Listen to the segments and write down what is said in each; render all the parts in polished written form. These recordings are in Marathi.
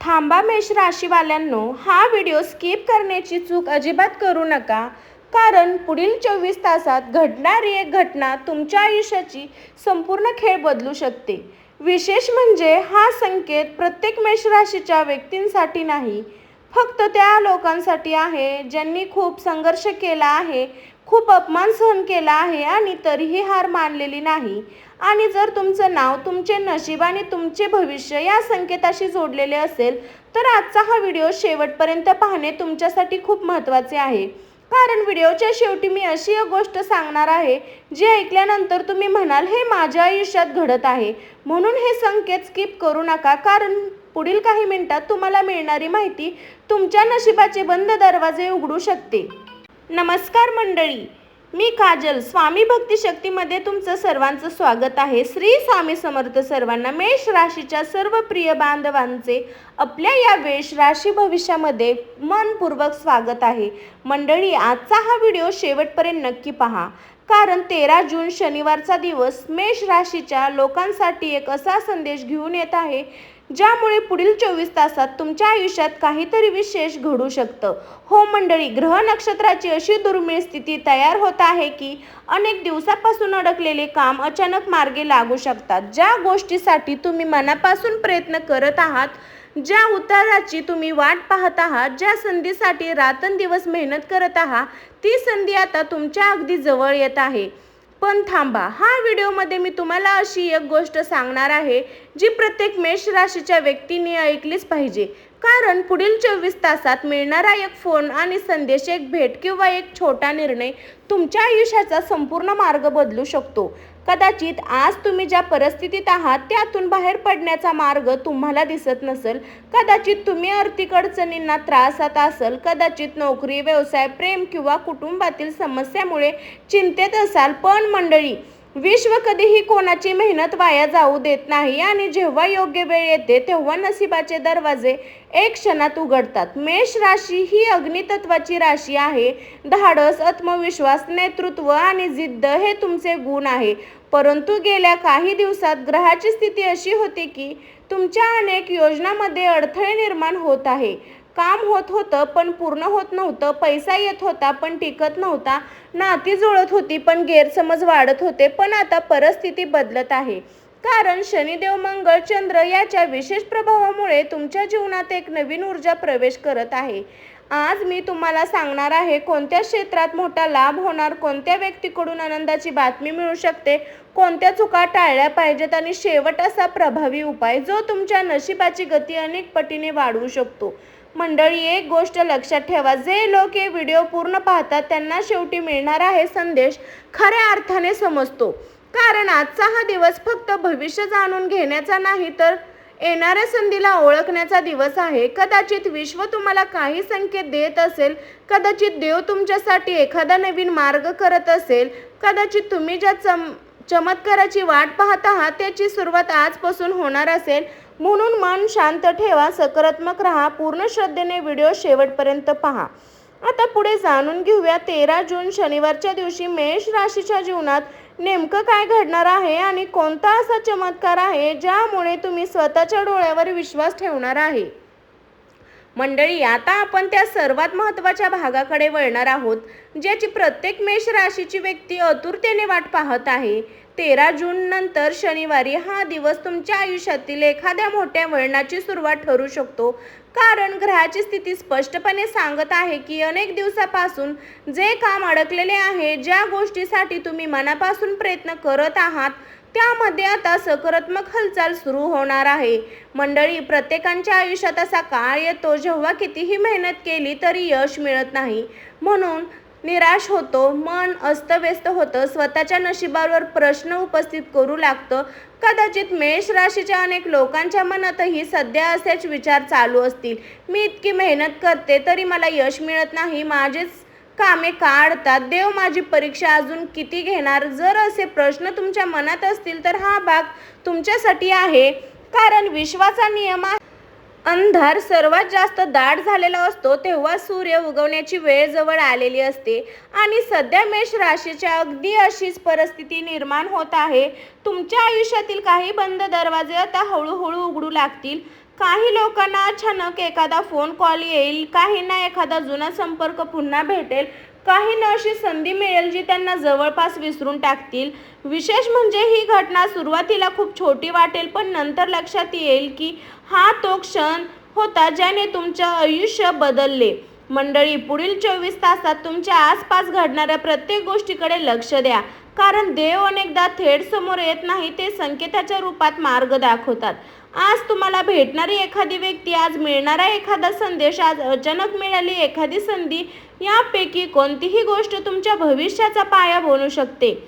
थांबा मेष राशीवाल्यांनो, हा व्हिडिओ स्किप करण्याची चूक अजिबात करू नका, कारण पुढील 24 तासात घडणारी एक घटना तुमच्या आयुष्याची संपूर्ण खेळ बदलू शकते. विशेष म्हणजे हा संकेत प्रत्येक मेष राशीच्या व्यक्तींसाठी नाही, फक्त त्या लोकांसाठी आहे ज्यांनी खूप संघर्ष केला आहे, खूप अपमान सहन केला आहे आणि तरीही हार मानलेली नाही. आणि जर तुमचं नाव, तुमचे नशीब आणि तुमचे भविष्य या संकेताशी जोडलेले असेल, तर आजचा हा व्हिडिओ शेवटपर्यंत पाहणे तुमच्यासाठी खूप महत्त्वाचे आहे. कारण व्हिडिओच्या शेवटी मी अशी एक गोष्ट सांगणार आहे जी ऐकल्यानंतर तुम्ही म्हणाल, हे माझ्या आयुष्यात घडत आहे. म्हणून हे संकेत स्किप करू नका, कारण पुढील काही मिनिटात तुम्हाला मिळणारी माहिती तुमच्या नशिबाचे बंद दरवाजे उघडू शकते. नमस्कार मंडळी, मी काजल. स्वामी भक्ती शक्तीमध्ये तुमचं सर्वांचं स्वागत आहे. श्री स्वामी समर्थ. सर्वांना मेष राशीच्या सर्व प्रिय बांधवांचे आपल्या या मेष राशी भविष्यामध्ये मनपूर्वक स्वागत आहे. मंडळी, आजचा हा व्हिडिओ शेवटपर्यंत नक्की पहा, कारण 13 जून शनिवारचा दिवस मेष राशीच्या लोकांसाठी एक असा संदेश घेऊन येत आहे ज्यामुळे पुढील 24 तासात तुमच्या आयुष्यात काहीतरी विशेष घडू शकतं. हो मंडळी, ग्रह नक्षत्राची अशी दुर्मिळ स्थिती तयार होत आहे की अनेक दिवसापासून अडकलेले काम अचानक मार्गी लागू शकतात. ज्या गोष्टीसाठी तुम्ही मनापासून प्रयत्न करत आहात, ज्या उताराची तुम्ही वाट पाहत आहात, ज्या संधीसाठी रात्रंदिवस मेहनत करत आहात, ती संधी आता तुमच्या अगदी जवळ येत आहे. पण थांबा, हा व्हिडिओमध्ये मी तुम्हाला अशी एक गोष्ट सांगणार आहे जी प्रत्येक मेष राशीच्या व्यक्तीने ऐकलीच पाहिजे. कारण पुढील 24 तासात मिळणारा एक फोन आणि संदेश, एक भेट किंवा एक छोटा निर्णय तुमच्या आयुष्याचा संपूर्ण मार्ग बदलू शकतो. कदाचित आज तुम्ही ज्या परिस्थितीत आहात त्यातून बाहेर पडण्याचा मार्ग तुम्हाला दिसत नसेल. कदाचित तुम्ही आर्थिक अडचणींना त्रासात असाल, कदाचित नोकरी, व्यवसाय, प्रेम किंवा कुटुंबातील समस्यामुळे चिंतेत असाल. पण मंडळी, विश्व कधीही कोणाची मेहनत वाया जाऊ देत नाही आणि जेव्हा योग्य वेळ येते तेव्हा नशिबाचे दरवाजे एक क्षणात उघडतात. मेष राशी ही अग्नितत्वाची राशी आहे. धाडस, आत्मविश्वास, नेतृत्व आणि जिद्द हे तुमचे गुण आहे. परंतु गेल्या काही दिवसात ग्रहाची स्थिती अशी होती की तुमच्या अनेक योजनांमध्ये अडथळे निर्माण होत आहे. काम होत होतं पण पूर्ण होत नव्हतं, पैसा येत होता पण टिकत नव्हता, नाती जुळत होती पण गैरसमज वाढत होते. पण आता परिस्थिती बदलत आहे, कारण शनिदेव, मंगळ, चंद्र याच्या विशेष प्रभावामुळे तुमच्या जीवनात एक नवीन ऊर्जा प्रवेश करत आहे. आज मी तुम्हाला सांगणार आहे कोणत्या क्षेत्रात मोठा लाभ होणार, कोणत्या व्यक्तीकडून आनंदाची बातमी मिळू शकते, कोणत्या चुका टाळल्या पाहिजेत आणि शेवट असा प्रभावी उपाय जो तुमच्या नशिबाची गती अनेक पटीने वाढवू शकतो. मंडळी, एक गोष्ट लक्षात ठेवा, जे लोक हे व्हिडिओ पूर्ण पाहतात त्यांना शेवटी मिळणार आहे संदेश खऱ्या अर्थाने समजतो. कारण आजचा हा दिवस फक्त भविष्य जाणून घेण्याचा नाही, तर येणाऱ्या संधीला ओळखण्याचा दिवस आहे. कदाचित विश्व तुम्हाला काही संकेत देत असेल, कदाचित देव तुमच्यासाठी एखादा नवीन मार्ग करत असेल, कदाचित तुम्ही ज्या चमत्काराची वाट पाहत आहात त्याची सुरुवात आजपासून होणार असेल. म्हणून मन शांत ठेवा, सकारात्मक राहा, पूर्ण श्रद्धेने व्हिडिओ शेवटपर्यंत पहा. आता पुढे जाणून घेऊया 13 जून शनिवारच्या दिवशी मेष राशीच्या जीवनात नेमकं काय घडणार आहे आणि कोणता असा चमत्कार आहे ज्यामुळे तुम्ही स्वतःच्या डोळ्यावर विश्वास ठेवणार आहे. मंडळी, आता आपण त्या सर्वात महत्त्वाच्या भागाकडे वळणार आहोत ज्याची प्रत्येक मेष राशीची व्यक्ती आतुरतेने वाट पाहत आहे. 13 जून नंतर शनिवारी हा दिवस तुमच्या आयुष्यातील एखाद्या मोठ्या वळणाची सुरुवात ठरू शकतो. कारण ग्रहाची स्थिती स्पष्टपणे सांगत आहे की अनेक दिवसापासून जे काम अडकलेले आहे, ज्या गोष्टीसाठी तुम्ही मनापासून प्रयत्न करत आहात, त्यामध्ये आता सकारात्मक हालचाल सुरू होणार आहे. मंडळी, प्रत्येकाच्या आयुष्यात असा काळ येतो जेव्हा कितीही मेहनत केली तरी यश मिळत नाही. म्हणून निराश होतो, मन अस्तव्यस्त होतं, स्वतःच्या नशिबावर प्रश्न उपस्थित करू लागतं. कदाचित मेष राशीच्या अनेक लोकांच्या मनातही सध्या असेच विचार चालू असतील. मी इतकी मेहनत करते तरी मला यश मिळत नाही, माझेच कामे का अडतात, देव माझी परीक्षा अजून किती घेणार. जर असे प्रश्न तुमच्या मनात असतील तर हा भाग तुमच्यासाठी आहे. कारण विश्वाचा नियम आहे, अंधार सर्वात जास्त दाट झालेला असतो तेव्हा सूर्य उगवण्याची वेळ जवळ आलेली असते. आणि सध्या मेष राशीच्या अगदी अशीच परिस्थिती निर्माण होत आहे. तुमच्या आयुष्यातील काही बंद दरवाजे आता हळूहळू उघडू लागतील, काही लोकांना अचानक एखादा फोन कॉल येईल, काहींना एखादा जुना संपर्क पुन्हा भेटेल, काहींना अशी संधी मिळेल जी त्यांना जवळपास विसरून टाकतील. विशेष म्हणजे ही घटना सुरुवातीला खूप छोटी वाटेल, पण नंतर लक्षात येईल की हा तो क्षण होता ज्याने तुमचे आयुष्य बदलले. मंडळी, पुढील 24 तासात तुमच्या आसपास घडणाऱ्या प्रत्येक गोष्टीकडे लक्ष द्या, कारण देव अनेकदा थेट समोर येत नाही, ते संकेताच्या रूपात मार्ग दाखवतात. आज तुम्हाला भेटणारी एखादी व्यक्ती, आज मिळणारा एखादा संदेश, आज अचानक मिळाली एखादी संधी, यापैकी कोणतीही गोष्ट तुमच्या भविष्याचा पाया बनू शकते.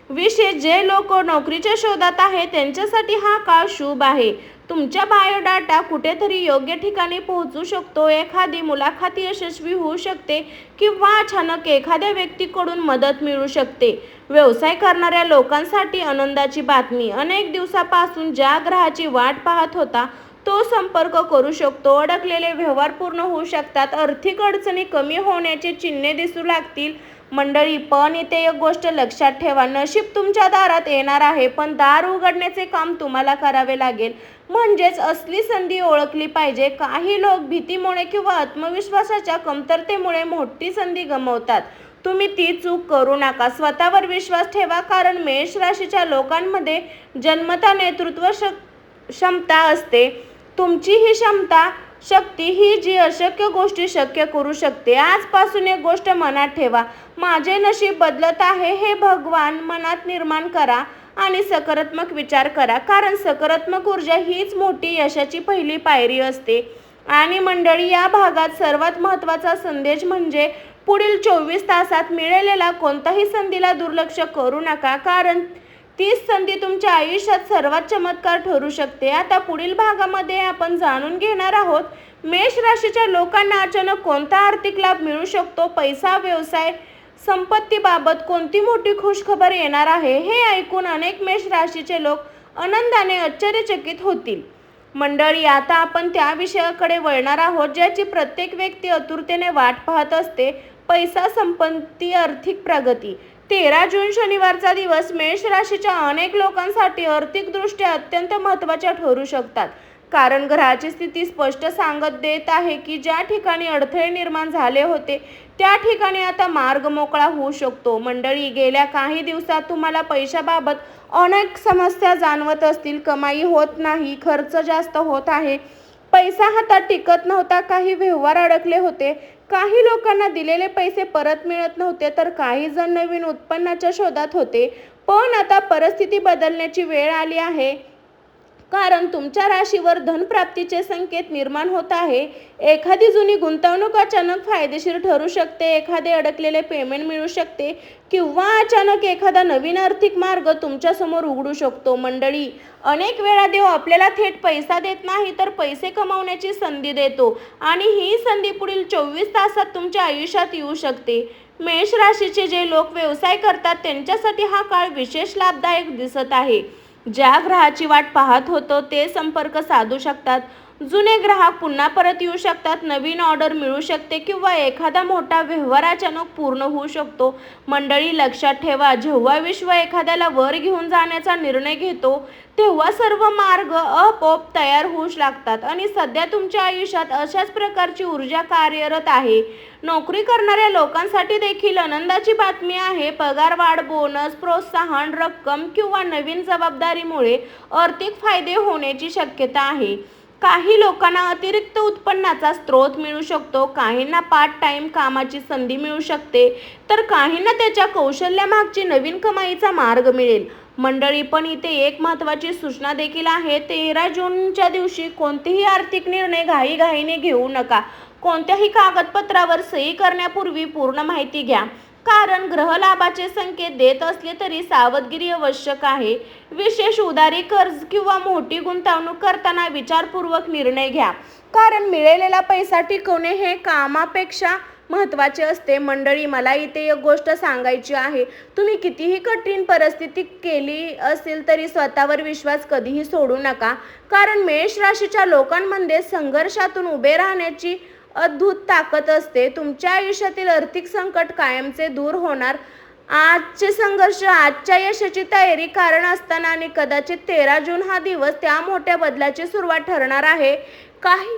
विशेष जे लोक नोकरीच्या शोधात आहेत त्यांच्यासाठी हा काळ शुभ आहे. तुमचा बायोडाटा कुठेतरी योग्य ठिकाणी पोहोचू शकतो, एखादी मुलाखत यशस्वी होऊ शकते किंवा अचानक एखाद्या व्यक्तीकडून मदत मिळू शकते. व्यवसाय करणाऱ्या लोकांसाठी आनंदाची बातमी, अनेक दिवसापासून ज्या ग्रहाची वाट पाहत होता तो संपर्क करू शकतो. अडकलेले व्यवहार पूर्ण होऊ शकतात. आर्थिक अडचणी कमी होण्याची चिन्हे दिसू लागतील. मंडळी, पण इथे एक गोष्ट लक्षात ठेवा, नशीब तुमच्या दारात येणार आहे, पण दार उघडण्याचे काम तुम्हाला करावे लागेल. म्हणजेच असली संधी ओळखली पाहिजे. काही लोक भीतीमुळे किंवा आत्मविश्वासाच्या कमतरतेमुळे मोठी संधी गमावतात. तुम्ही ती चूक करू नका. स्वतःवर विश्वास ठेवा, कारण मेष राशीच्या लोकांमध्ये जन्मतः नेतृत्व क्षमता असते. तुमची ही शक्ती ही जी अशक्य गोष्टी शक्य करू शकते. आजपासून एक गोष्ट मनात ठेवा, माझे नशीब बदलत आहे हे भगवान मनात निर्माण करा आणि सकारात्मक विचार करा, कारण सकारात्मक ऊर्जा हीच मोठी यशाची पहिली पायरी असते. आणि मंडळी, या भागात सर्वात महत्त्वाचा संदेश म्हणजे पुढील 24 तासात मिळालेल्या कोणत्याही संधीला दुर्लक्ष करू नका, कारण तीच संधी तुमच्या आयुष्यात सर्वात चमत्कार ठरू शकते. आता पुढील भागामध्ये आपण जाणून घेणार आहोत मेष राशीच्या लोकांना अचानक कोणता आर्थिक लाभ मिळू शकतो, पैसा, व्यवसाय, संपत्तीबाबत कोणती मोठी खुशखबर येणार आहे. हे ऐकून अनेक मेष राशीचे लोक आनंदाने आश्चर्यचकित होतील. मंडळी, आता आपण त्या विषयाकडे वळणार आहोत ज्याची प्रत्येक व्यक्ती आतुरतेने वाट पाहत असते, पैसा, संपत्ती, आर्थिक प्रगती. 13 जून शनिवारचा दिवस मेष राशीच्या अनेक लोकांसाठी आर्थिकदृष्ट्या अत्यंत महत्त्वाच्या ठरू शकतात, कारण ग्रहाची स्थिती स्पष्ट सांगत देत आहे की ज्या ठिकाणी अडथळे निर्माण झाले होते त्या ठिकाणी आता मार्ग मोकळा होऊ शकतो. मंडळी, गेल्या काही दिवसात तुम्हाला पैशाबाबत अनेक समस्या जाणवत असतील. कमाई होत नाही, खर्च जास्त होत आहे, पैसा हातात टिकत नव्हता, काही व्यवहार अडकले होते, काही लोकांना दिलेले पैसे परत मिळत नव्हते, तर काही जण नवीन उत्पन्नाच्या शोधात होते. पण आता परिस्थिती बदलण्याची वेळ आली आहे, कारण तुमच्या राशीवर धनप्राप्तीचे संकेत निर्माण होत आहे. एखादी जुनी गुंतवणूक अचानक फायदेशीर ठरू शकते, एखादे अडकलेले पेमेंट मिळू शकते किंवा अचानक एखादा नवीन आर्थिक मार्ग तुमच्या समोर उघडू शकतो. मंडळी, अनेक वेळा देव आपल्याला थेट पैसा देत नाही, तर पैसे कमावण्याची संधी देतो, आणि ही संधी पुढील 24 तासात तुमच्या आयुष्यात येऊ शकते. मेष राशीचे जे लोक व्यवसाय करतात त्यांच्यासाठी हा काळ विशेष लाभदायक दिसत आहे. ज्या ग्रहाची वाट पाहत होतो ते संपर्क साधू शकतात, जुने ग्राहक पुन्हा परत येऊ शकतात, नवीन ऑर्डर मिळू शकते किंवा एखादा मोठा व्यवहार अचानक पूर्ण होऊ शकतो. मंडळी, लक्षात ठेवा, जेव्हा विश्व एखाद्याला वर घेऊन जाण्याचा निर्णय घेतो तेव्हा सर्व मार्ग आपोआप तयार होऊ लागतात, आणि सध्या तुमच्या आयुष्यात अशाच प्रकारची ऊर्जा कार्यरत आहे. नोकरी करणाऱ्या लोकांसाठी देखील आनंदाची बातमी आहे. पगारवाढ, बोनस, प्रोत्साहन रक्कम किंवा नवीन जबाबदारीमुळे आर्थिक फायदे होण्याची शक्यता आहे. काही लोकांना अतिरिक्त उत्पन्नाचा स्रोत मिळू शकतो, काहींना पार्ट टाइम कामाची संधी मिळू शकते, तर काहींना त्याच्या कौशल्यामागची नवीन कमाईचा मार्ग मिळेल. मंडळी, पण इथे एक महत्त्वाची सूचना देखील आहे. 13 जूनच्या दिवशी कोणतेही आर्थिक निर्णय घाईघाईने घेऊ नका. कोणत्याही कागदपत्रावर सही करण्यापूर्वी पूर्ण माहिती घ्या, कारण ग्रह लाभाचे संकेत देत असले तरी सावधगिरी आवश्यक आहे. विशेष उधारी, कर्ज किंवा मोठी गुंतवणूक करताना विचारपूर्वक निर्णय घ्या, कारण मिळालेला पैसा टिकवणे हे कामापेक्षा महत्त्वाचे असते. मंडळी, मला इथे एक गोष्ट सांगायची आहे, तुम्ही कितीही कठीण परिस्थिती केली असेल तरी स्वतःवर विश्वास कधीही सोडू नका, कारण मेष राशीच्या लोकांमध्ये संघर्षातून उभे राहण्याची अद्भुत ताकद असते. तुमच्या आयुष्यातील आर्थिक संकट कायमचे दूर होणार. आजचे संघर्ष आजच्या यशाची तयारी कारण असताना, आणि कदाचित 13 जून हा दिवस त्या मोठ्या बदलाची सुरुवात ठरणार आहे. काही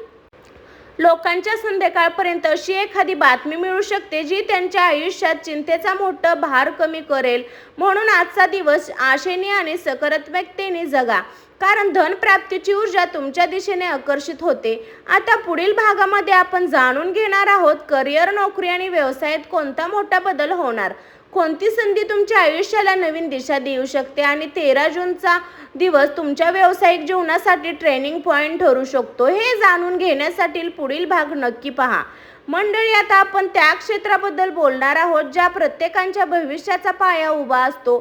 लोकांच्या संध्याकाळपर्यंत अशी एखादी बातमी मिळू शकते जी त्यांच्या आयुष्यात चिंतेचा मोठा भार कमी करेल. म्हणून आजचा दिवस आशेने आणि सकारात्मकतेने जगा, कारण धनप्राप्तीची ऊर्जा तुमच्या दिशेने आकर्षित होते. आता पुढील भागामध्ये आपण जाणून घेणार आहोत करिअर, नोकरी आणि व्यवसायात कोणता मोठा बदल होणार, कोणती संधी तुमच्या आयुष्याला नवीन दिशा देऊ शकते आणि 13 जूनचा दिवस तुमच्या व्यावसायिक जीवनासाठी ट्रेनिंग पॉईंट ठरू शकतो. हे जाणून घेण्यासाठी पुढील भाग नक्की पहा. मंडळी, आता आपण त्या क्षेत्राबद्दल बोलणार आहोत ज्या प्रत्येकाच्या भविष्याचा पाया उभा असतो,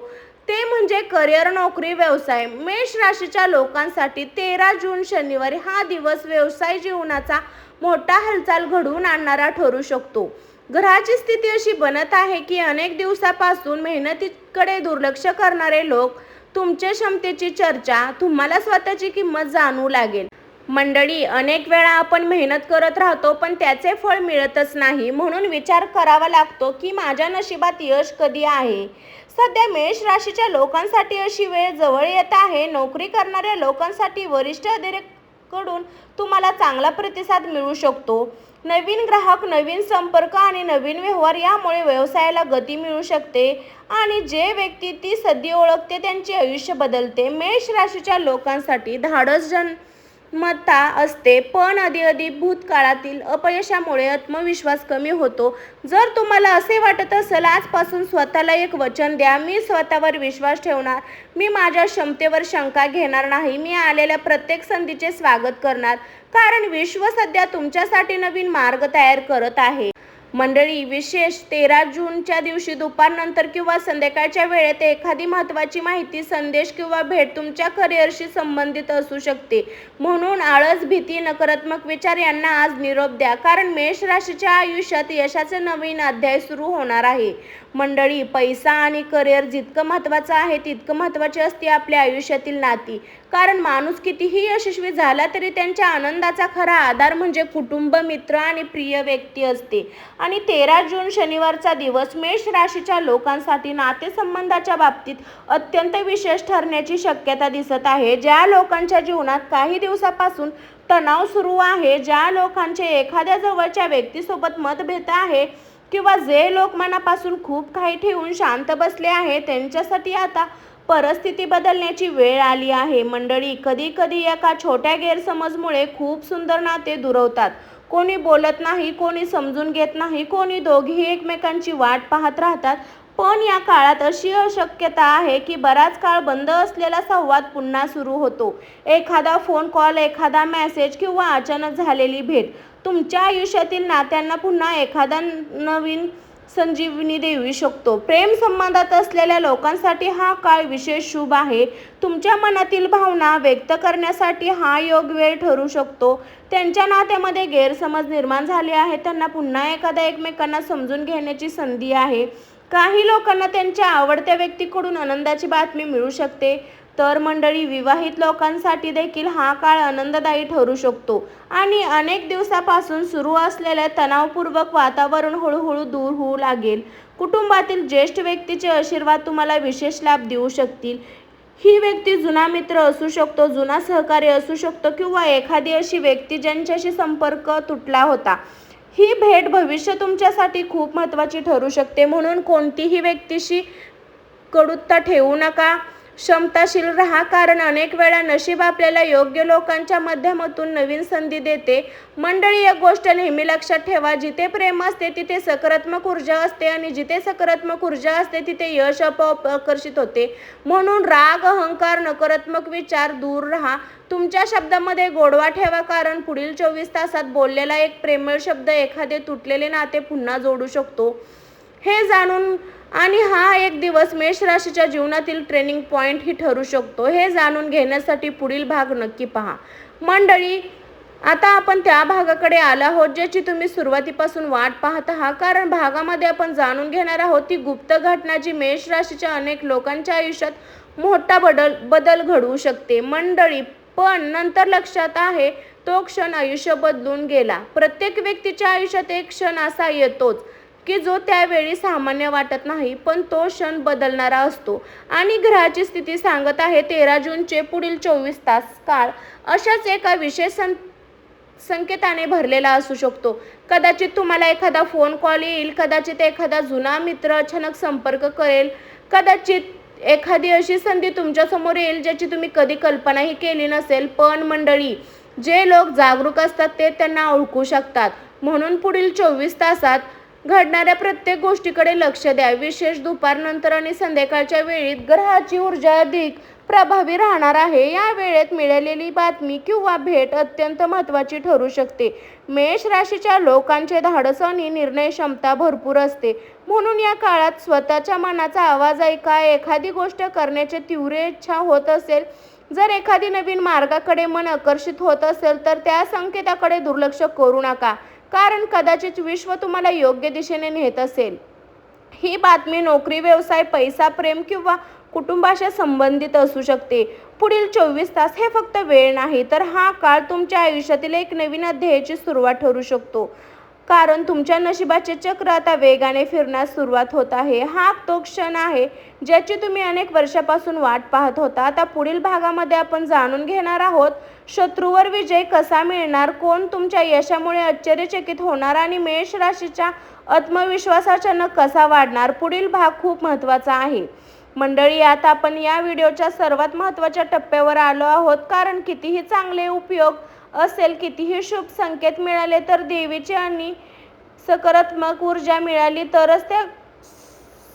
ते म्हणजे करिअर, नोकरी, व्यवसाय. मेष राशीच्या लोकांसाठी 13 जून शनिवारी हा दिवस व्यवसाय जीवनाचा मोठा हालचाल घडवून आणणारा ठरू शकतो. ग्रहाची स्थिती अशी बनत आहे की अनेक दिवसापासून मेहनतीकडे दुर्लक्ष करणारे लोक तुमच्या क्षमतेची चर्चा तुम्हाला स्वतःची किंमत जाणवू लागेल. मंडळी, अनेक वेळा आपण मेहनत करत राहतो पण त्याचे फळ मिळतच नाही. म्हणून विचार करावा लागतो की माझ्या नशिबात यश कधी आहे. सध्या मेष राशीच्या लोकांसाठी अशी वेळ जवळ येत आहे. नोकरी करणाऱ्या लोकांसाठी वरिष्ठ अधिकाऱ्यांकडून तुम्हाला चांगला प्रतिसाद मिळू शकतो. नवीन ग्राहक, नवीन संपर्क आणि नवीन व्यवहार यामुळे व्यवसायाला गती मिळू शकते आणि जे व्यक्ती ती सध्या ओळखते त्यांचे आयुष्य बदलते. मेष राशीच्या लोकांसाठी धाडस जन्मता असते, पण आधी भूतकाळातील अपयशामुळे आत्मविश्वास कमी होतो. जर तुम्हाला असे वाटत असेल, आजपासून स्वतःला एक वचन द्या, मी स्वतःवर विश्वास ठेवणार, मी माझ्या क्षमतेवर शंका घेणार नाही, मी आलेल्या प्रत्येक संधीचे स्वागत करणार, कारण विश्व सध्या तुमच्यासाठी नवीन मार्ग तयार करत आहे. मंडळी, विशेष 13 जूनच्या दिवशी दुपारनंतर किंवा संध्याकाळच्या वेळेत एखादी महत्त्वाची माहिती, संदेश किंवा भेट तुमच्या करिअरशी संबंधित असू शकते. म्हणून आळस, भीती, नकारात्मक विचार यांना आज निरोप द्या, कारण मेष राशीच्या आयुष्यात यशाचे नवीन अध्याय सुरू होणार आहे. मंडळी, पैसा आणि करिअर जितकं महत्त्वाचं आहे तितकं महत्त्वाची असते आपल्या आयुष्यातील नाती, कारण माणूस कितीही यशस्वी झाला तरी त्यांच्या आनंदाचा खरा आधार म्हणजे कुटुंब, मित्र आणि प्रिय व्यक्ती असते. आणि 13 जून शनिवारचा दिवस मेष राशीच्या लोकांसाठी नातेसंबंधाच्या बाबतीत अत्यंत विशेष ठरण्याची शक्यता दिसत आहे. ज्या लोकांच्या जीवनात काही दिवसापासून तणाव सुरू आहे, ज्या लोकांचे एखाद्या जवळच्या व्यक्तीसोबत मतभेद आहे किंवा जे लोक मनापासून खूप काही ठेवून शांत बसले आहे, त्यांच्यासाठी आता परिस्थिती बदलण्याची वेळ आली आहे. मंडळी, कधी कधी एका छोट्या गैरसमजमुळे खूप सुंदर नाते दुरावतात. कोणी बोलत नाही, कोणी समजून घेत नाही, कोणी दोघेही एकमेकांची वाट पाहत राहतात. पण या काळात अशी शक्यता आहे की बराच काळ बंद असलेला संवाद पुन्हा सुरू होतो. एखादा फोन कॉल, एखादा मेसेज किंवा अचानक झालेली भेट तुमच्या आयुष्यातील नात्यांना पुन्हा एखादा नवीन संजीवनी देऊ शकतो. प्रेम संबंधात असलेल्या लोकांसाठी हा काळ विशेष शुभ आहे. तुमच्या मनातील भावना व्यक्त करण्यासाठी हा योग वेळ ठरू शकतो. त्यांच्या नात्यामध्ये गैरसमज निर्माण झाले आहे, त्यांना पुन्हा एकमेकांना समजून घेण्याची संधी आहे. काही लोकांना त्यांच्या आवडत्या व्यक्तीकडून आनंदाची बातमी मिळू शकते. तर मंडळी, विवाहित लोकांसाठी देखील हा काळ आनंददायी ठरू शकतो आणि अनेक दिवसापासून सुरू असलेले तणावपूर्वक वातावरण हळूहळू दूर होऊ लागेल. कुटुंबातील ज्येष्ठ व्यक्तीचे आशीर्वाद तुम्हाला विशेष लाभ देऊ शकतील. ही व्यक्ती जुना मित्र असू शकतो, जुना सहकारी असू शकतो किंवा एखादी अशी व्यक्ती ज्यांच्याशी संपर्क तुटला होता. ही भेट भविष्य तुमच्यासाठी खूप महत्त्वाची ठरू शकते. म्हणून कोणतीही व्यक्तीशी कडुता ठेवू नका, क्षमताशील राहा, कारण अनेक वेळा नशीब आपल्याला योग्य लोकांच्या माध्यमातून नवीन संधी देते. मंडळी, एक गोष्ट नेहमी लक्षात ठेवा, जिथे प्रेम असते तिथे सकारात्मक ऊर्जा असते आणि जिथे सकारात्मक ऊर्जा असते तिथे यश आपोआप आकर्षित होते. म्हणून राग, अहंकार, नकारात्मक विचार दूर राहा. तुमच्या शब्दामध्ये गोडवा ठेवा, कारण पुढील 24 तासात बोललेला एक प्रेमळ शब्द एखादे तुटलेले नाते पुन्हा जोडू शकतो. हे जाणून आणि हा एक दिवस मेष राशीच्या जीवनातील ट्रेनिंग पॉईंट ही ठरू शकतो. हे जाणून घेण्यासाठी पुढील भाग नक्की पहा. मंडळी, आता आपण त्या भागाकडे आलो आहोत ज्याची तुम्ही सुरुवातीपासून वाट पाहत आहात, कारण भागामध्ये आपण जाणून घेणार आहोत ती गुप्त घटना जी मेष राशीच्या अनेक लोकांच्या आयुष्यात मोठा बदल घडवू शकते. मंडळी, पण नंतर लक्षात आहे तो क्षण आयुष्य बदलून गेला. प्रत्येक व्यक्तीच्या आयुष्यात एक क्षण असा येतोच की जो त्यावेळी सामान्य वाटत नाही, पण तो क्षण बदलणारा असतो. आणि ग्रहाची स्थिती सांगत आहे 13 जूनचे पुढील 24 तास काळ अशाच एका विशेष संकेताने भरलेला असू शकतो. कदाचित तुम्हाला एखादा फोन कॉल येईल, कदाचित एखादा जुना मित्र अचानक संपर्क करेल, कदाचित एखादी अशी संधी तुमच्यासमोर येईल ज्याची तुम्ही कधी कल्पनाही केली नसेल. पण मंडळी, जे लोक जागरूक असतात ते त्यांना ओळखू शकतात. म्हणून पुढील 24 तासात घडणाऱ्या प्रत्येक गोष्टीकडे लक्ष द्या. विशेष दुपारनंतर आणि संध्याकाळच्या वेळीत ग्रहाची ऊर्जा अधिक प्रभावी राहणार आहे. या वेळेत मिळालेली बातमी किंवा भेट अत्यंत महत्त्वाची ठरू शकते. मेष राशीच्या लोकांचे धाडस आणि निर्णय क्षमता भरपूर असते. म्हणून या काळात स्वतःच्या मनाचा आवाज ऐका. एखादी गोष्ट करण्याची तीव्र इच्छा होत असेल, जर एखादी नवीन मार्गाकडे मन आकर्षित होत असेल तर त्या संकेताकडे दुर्लक्ष करू नका, कारण कदाचित विश्व तुम्हाला योग्य दिशेने नेत असेल. ही बातमी नोकरी, व्यवसाय, पैसा, प्रेम किंवा कुटुंबाशी संबंधित असू शकते. पुढील 24 तास हे फक्त वेळ नाही, तर हा काळ तुमच्या आयुष्यातील एक नवीन अध्यायाची सुरुवात ठरू शकतो. कारण तुमच्या नशिबाचे चक्र आता वेगाने फिरण्यास सुरुवात होत आहे. हा तो क्षण आहे ज्याची तुम्ही अनेक वर्षापासून वाट पाहत होता. आता पुढील भागामध्ये आपण जाणून घेणार आहोत शत्रूवर विजय कसा मिळणार, कोण तुमच्या यशामुळे आश्चर्यचकित होणार आणि मेष राशीचा आत्मविश्वास अचानक कसा वाढणार. पुढील भाग खूप महत्त्वाचा आहे. मंडळी, आता आपण या व्हिडिओच्या सर्वात महत्त्वाच्या टप्प्यावर आलो आहोत. कारण कितीही चांगले उपयोग असेल, कितीही शुभ संकेत मिळाले, तर देवीची आणि सकारात्मक ऊर्जा मिळाली तरच त्या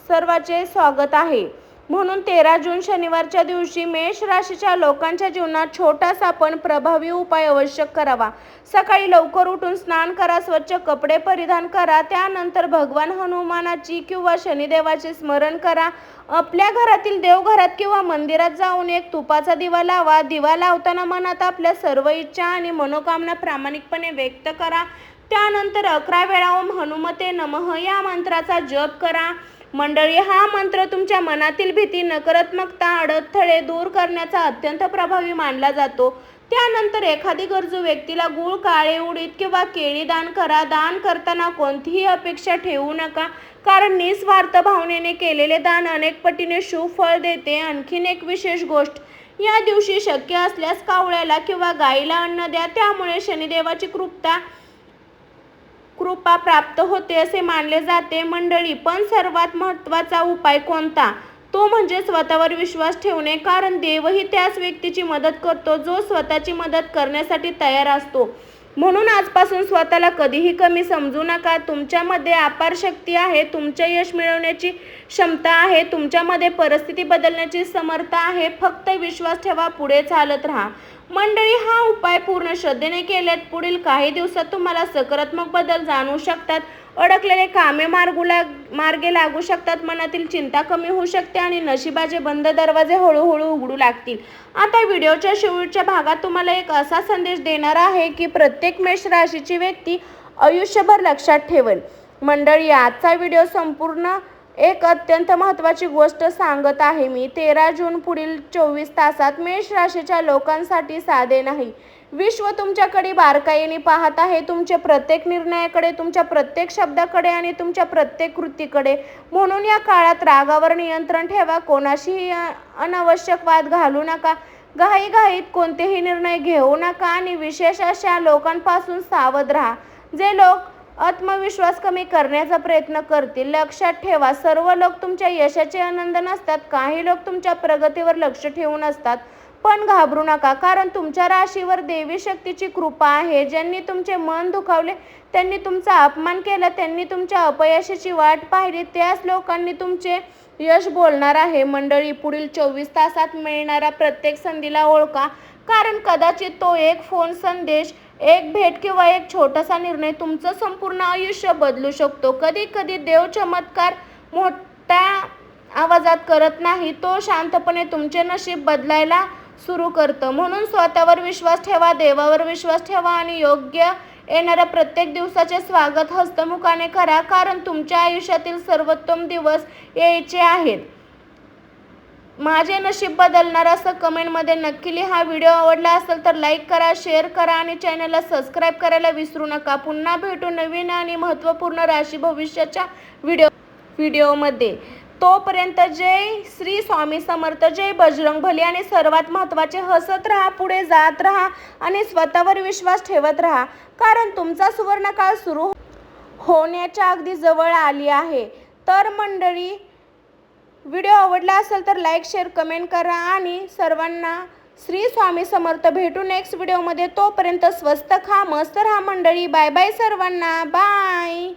सर्वांचे स्वागत आहे. म्हणून 13 जून शनिवारच्या दिवशी मेष राशीच्या लोकांच्या जीवनात छोटासा पण प्रभावी उपाय अवश्य करावा. सकाळी लवकर उठून स्नान करा, स्वच्छ कपडे परिधान करा, त्यानंतर भगवान हनुमानाची किंवा शनिदेवाचे स्मरण करा. आपल्या घरातील देवघरात किंवा मंदिरात जाऊन एक तुपाचा दिवा लावा. दिवा लावताना मनात आपल्या सर्व इच्छा आणि मनोकामना प्रामाणिकपणे व्यक्त करा. त्यानंतर 11 वेळा ओम हनुमते नमः या मंत्राचा जप करा. मंडळी, हा मंत्र तुमच्या मनातील भीती, नकारात्मकता, अडथळे दूर करण्याचा अत्यंत प्रभावी मानला जातो. त्यानंतर एखादी गरजू व्यक्तीला गूळ, काळे उडीद किंवा केळी दान करा. दान करताना कोणतीही अपेक्षा ठेवू नका, कारण निस्वार्थ भावनेने केलेले दान अनेक पटीने शुभ फळ देते. आणखीन एक विशेष गोष्ट, या दिवशी शक्य असल्यास कावळ्याला किंवा गायीला अन्न द्या. त्यामुळे शनिदेवाची कृपा प्राप्त होते असे मानले जाते. मंडळी, पण सर्वात महत्त्वाचा उपाय कोणता, तो म्हणजे स्वतःवर विश्वास ठेवणे. कारण देवही त्याच व्यक्तीची मदत करतो जो स्वतःची मदत करण्यासाठी तयार असतो. म्हणून आजपासून स्वतःला कधीही कमी समजू नका. तुमच्यामध्ये अपार शक्ती आहे, तुमचे यश मिळवण्याची क्षमता आहे, तुमच्यामध्ये परिस्थिती बदलण्याची समर्थ आहे. फक्त विश्वास ठेवा, पुढे चालत राहा. मंडळी, हा उपाय पूर्ण श्रद्धेने केल्यात पुढील काही दिवसात तुम्हाला सकारात्मक बदल जाणवू शकतात. अडकलेले कामे मार्गे लागू शकतात, मनातील चिंता कमी होऊ शकते आणि नशिबाचे बंद दरवाजे हळूहळू उघडू लागतील. आता व्हिडिओच्या शेवटच्या भागात तुम्हाला एक असा संदेश देणार आहे की प्रत्येक मेष राशीची व्यक्ती आयुष्यभर लक्षात ठेवेल. मंडळी, आजचा व्हिडिओ संपूर्ण एक अत्यंत महत्त्वाची गोष्ट सांगत आहे मी. 13 जून पुढील 24 तासात मेष राशीच्या लोकांसाठी साधे नाही. विश्व तुमच्याकडे बारकाईने पाहत आहे, तुमच्या प्रत्येक निर्णयाकडे, तुमच्या प्रत्येक शब्दाकडे आणि तुमच्या प्रत्येक कृतीकडे. म्हणून या काळात रागावर नियंत्रण ठेवा, कोणाशीही अनावश्यक वाद घालू नका, घाईघाईत कोणतेही निर्णय घेऊ नका आणि विशेष अशा लोकांपासून सावध राहा जे लोक आत्मविश्वास कमी करण्याचा प्रयत्न करतील. लक्षात ठेवा, सर्व लोक तुमच्या यशाचे आनंद नसतात. काही लोक तुमच्या प्रगतीवर लक्ष ठेवून असतात. पण घाबरू नका, कारण तुमच्या राशीवर देवी शक्तीची कृपा आहे. ज्यांनी तुमचे मन दुखावले, त्यांनी तुमचा अपमान केला, त्यांनी तुमच्या अपयशाची वाट पाहिली, त्याच लोकांनी तुमचे यश बोलणार आहे. मंडळी, पुढील 24 तासात मिळणाऱ्या प्रत्येक संधीला ओळखा, कारण कदाचित तो एक फोन संदेश, एक भेट किंवा एक छोटासा निर्णय तुमचं संपूर्ण आयुष्य बदलू शकतो. कधी कधी देव चमत्कार मोठ्या आवाजात करत नाही, तो शांतपणे तुमचे नशीब बदलायला सुरू करतं. म्हणून स्वतःवर विश्वास ठेवा, देवावर विश्वास ठेवा आणि योग्य येणाऱ्या प्रत्येक दिवसाचे स्वागत हस्तमुखाने करा, कारण तुमच्या आयुष्यातील सर्वोत्तम दिवस यायचे आहेत. माझे नशीब बदलणार असं कमेंटमध्ये नक्की लिहा. व्हिडिओ आवडला असेल तर लाईक करा, शेअर करा आणि चॅनलला सबस्क्राईब करायला विसरू नका. पुन्हा भेटू नवीन आणि महत्त्वपूर्ण राशी भविष्याच्या व्हिडिओमध्ये. तोपर्यंत जय श्री स्वामी समर्थ, जय बजरंगबली आणि सर्वात महत्त्वाचे हसत राहा, पुढे जात राहा आणि स्वतःवर विश्वास ठेवत राहा, कारण तुमचा सुवर्णकाळ सुरू होण्याच्या अगदी जवळ आली आहे. तर मंडळी, व्हिडिओ आवडला असेल तर लाईक, शेअर, कमेंट करा आणि सर्वांना श्री स्वामी समर्थ. भेटू नेक्स्ट व्हिडिओमध्ये. तोपर्यंत स्वस्त खा, मस्त राहा मंडळी. बाय बाय सर्वांना. बाय.